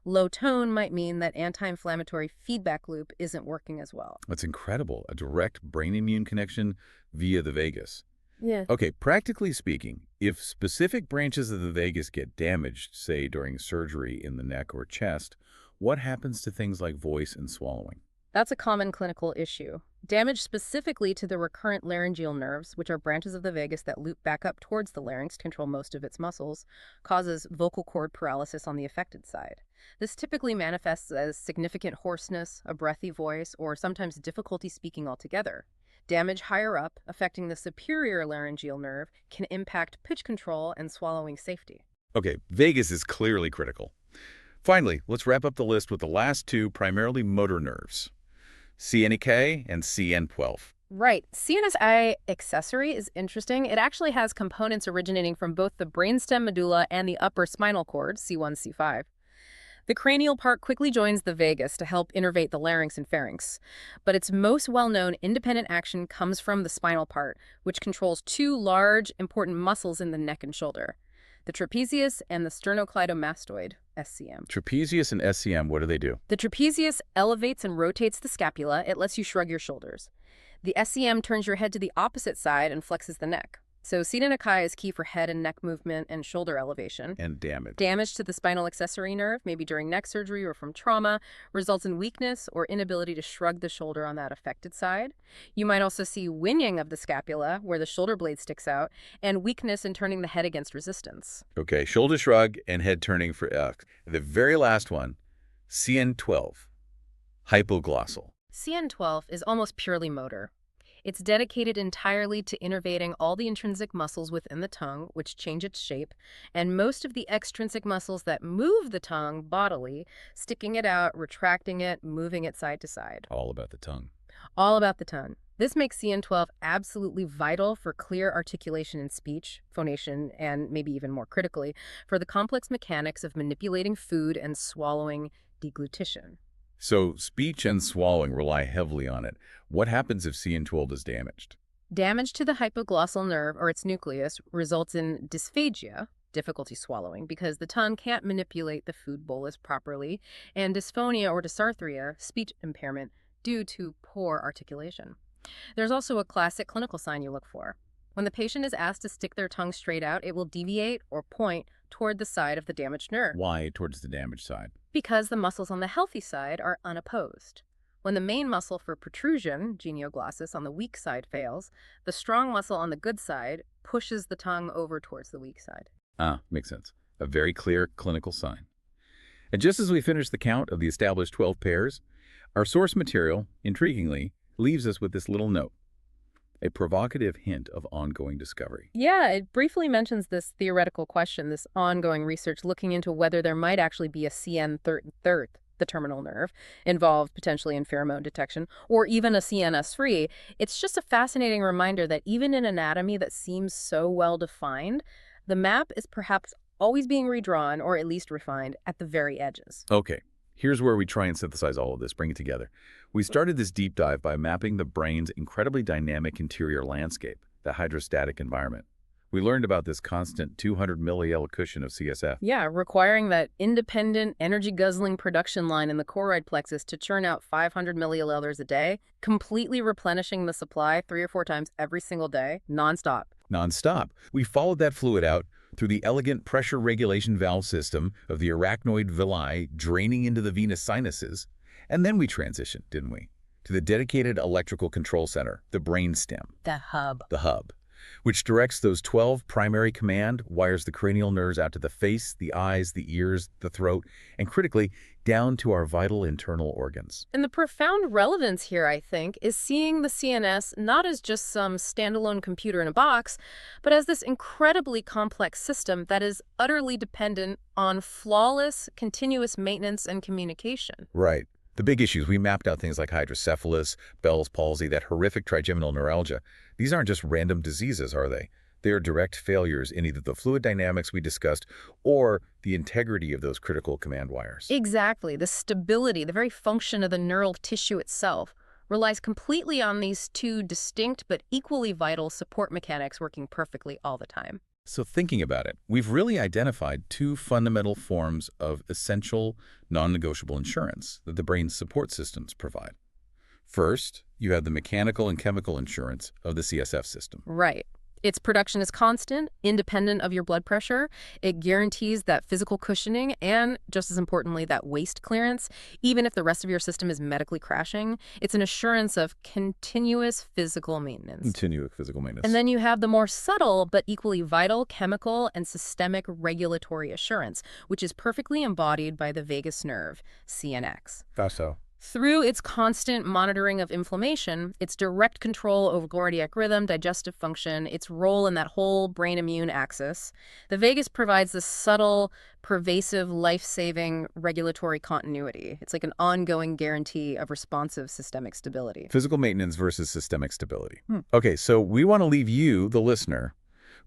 S2: Low tone might mean that anti-inflammatory feedback loop isn't working as well.
S1: That's incredible. A direct brain-immune connection via the vagus.
S2: Yeah.
S1: Okay, practically speaking, if specific branches of the vagus get damaged, say during surgery in the neck or chest, what happens to things like voice and swallowing?
S2: That's a common clinical issue. Damage specifically to the recurrent laryngeal nerves, which are branches of the vagus that loop back up towards the larynx to control most of its muscles, causes vocal cord paralysis on the affected side. This typically manifests as significant hoarseness, a breathy voice, or sometimes difficulty speaking altogether. Damage higher up, affecting the superior laryngeal nerve, can impact pitch control and swallowing safety.
S1: Okay, vagus is clearly critical. Finally, let's wrap up the list with the last two primarily motor nerves, CNK and CN12.
S2: Right. CNSI accessory is interesting. It actually has components originating from both the brainstem medulla and the upper spinal cord, C1, C5. The cranial part quickly joins the vagus to help innervate the larynx and pharynx, but its most well-known independent action comes from the spinal part, which controls two large, important muscles in the neck and shoulder, the trapezius and the sternocleidomastoid, SCM.
S1: Trapezius and SCM, what do they do?
S2: The trapezius elevates and rotates the scapula. It lets you shrug your shoulders. The SCM turns your head to the opposite side and flexes the neck. So CNK is key for head and neck movement and shoulder elevation.
S1: And damage.
S2: Damage to the spinal accessory nerve, maybe during neck surgery or from trauma, results in weakness or inability to shrug the shoulder on that affected side. You might also see whinnying of the scapula, where the shoulder blade sticks out, and weakness in turning the head against resistance.
S1: Okay, shoulder shrug and head turning for the very last one, CN12, hypoglossal.
S2: CN12 is almost purely motor. It's dedicated entirely to innervating all the intrinsic muscles within the tongue, which change its shape, and most of the extrinsic muscles that move the tongue bodily, sticking it out, retracting it, moving it side to side.
S1: All about the tongue.
S2: All about the tongue. This makes CN12 absolutely vital for clear articulation in speech, phonation, and maybe even more critically, for the complex mechanics of manipulating food and swallowing deglutition.
S1: So speech and swallowing rely heavily on it. What happens if CN12 is damaged?
S2: Damage to the hypoglossal nerve or its nucleus results in dysphagia, difficulty swallowing, because the tongue can't manipulate the food bolus properly, and dysphonia or dysarthria, speech impairment, due to poor articulation. There's also a classic clinical sign you look for. When the patient is asked to stick their tongue straight out, it will deviate or point toward the side of the damaged nerve.
S1: Why towards the damaged side?
S2: Because the muscles on the healthy side are unopposed. When the main muscle for protrusion, genioglossus, on the weak side fails, the strong muscle on the good side pushes the tongue over towards the weak side.
S1: Makes sense. A very clear clinical sign. And just as we finish the count of the established 12 pairs, our source material, intriguingly, leaves us with this little note, a provocative hint of ongoing discovery.
S2: Yeah, it briefly mentions this theoretical question, this ongoing research looking into whether there might actually be a CN the terminal nerve, involved potentially in pheromone detection, or even a CNS-free. It's just a fascinating reminder that even in anatomy that seems so well defined, the map is perhaps always being redrawn or at least refined at the very edges.
S1: Okay, here's where we try and synthesize all of this, bring it together. We started this deep dive by mapping the brain's incredibly dynamic interior landscape, the hydrostatic environment. We learned about this constant 200 milliel cushion of CSF.
S2: Yeah, requiring that independent, energy-guzzling production line in the choroid plexus to churn out 500 milliliters a day, completely replenishing the supply 3 or 4 times every single day, nonstop.
S1: Nonstop. We followed that fluid out through the elegant pressure regulation valve system of the arachnoid villi draining into the venous sinuses, and then we transitioned, didn't we, to the dedicated electrical control center, the brainstem,
S2: The hub.
S1: the hub, which directs those 12 primary command, wires the cranial nerves out to the face, the eyes, the ears, the throat, and critically, down to our vital internal organs.
S2: And the profound relevance here, I think, is seeing the CNS not as just some standalone computer in a box, but as this incredibly complex system that is utterly dependent on flawless, continuous maintenance and communication.
S1: Right. The big issues, we mapped out things like hydrocephalus, Bell's palsy, that horrific trigeminal neuralgia. These aren't just random diseases, are they? They are direct failures in either the fluid dynamics we discussed or the integrity of those critical command wires.
S2: Exactly. The stability, the very function of the neural tissue itself, relies completely on these two distinct but equally vital support mechanics working perfectly all the time.
S1: So thinking about it, we've really identified two fundamental forms of essential, non-negotiable insurance that the brain's support systems provide. First, you have the mechanical and chemical insurance of the CSF system.
S2: Right. Its production is constant, independent of your blood pressure. It guarantees that physical cushioning and, just as importantly, that waste clearance, even if the rest of your system is medically crashing. It's an assurance of continuous physical maintenance.
S1: Continuous physical maintenance.
S2: And then you have the more subtle but equally vital chemical and systemic regulatory assurance, which is perfectly embodied by the vagus nerve, CNX.
S1: That's so.
S2: Through its constant monitoring of inflammation, its direct control over cardiac rhythm, digestive function, its role in that whole brain-immune axis, the vagus provides this subtle, pervasive, life-saving regulatory continuity. It's like an ongoing guarantee of responsive systemic stability.
S1: Physical maintenance versus systemic stability. Okay, so we want to leave you, the listener,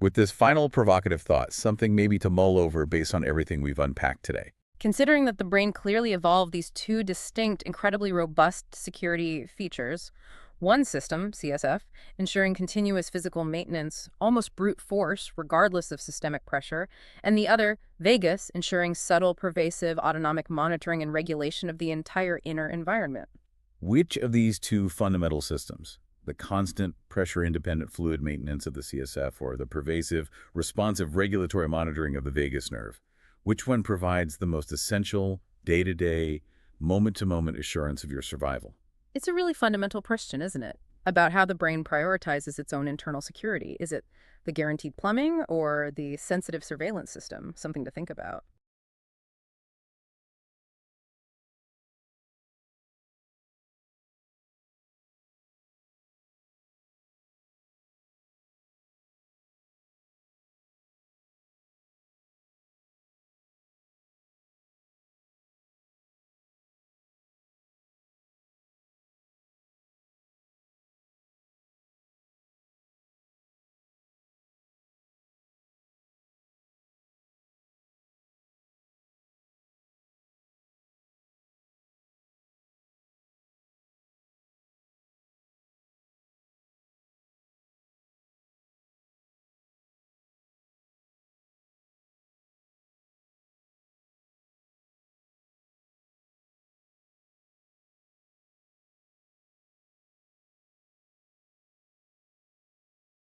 S1: with this final provocative thought, something maybe to mull over based on everything we've unpacked today.
S2: Considering that the brain clearly evolved these two distinct, incredibly robust security features, one system, CSF, ensuring continuous physical maintenance, almost brute force, regardless of systemic pressure, and the other, vagus, ensuring subtle, pervasive, autonomic monitoring and regulation of the entire inner environment.
S1: Which of these two fundamental systems, the constant pressure-independent fluid maintenance of the CSF or the pervasive, responsive regulatory monitoring of the vagus nerve, which one provides the most essential, day-to-day, moment-to-moment assurance of your survival?
S2: It's a really fundamental question, isn't it? About how the brain prioritizes its own internal security. Is it the guaranteed plumbing or the sensitive surveillance system? Something to think about.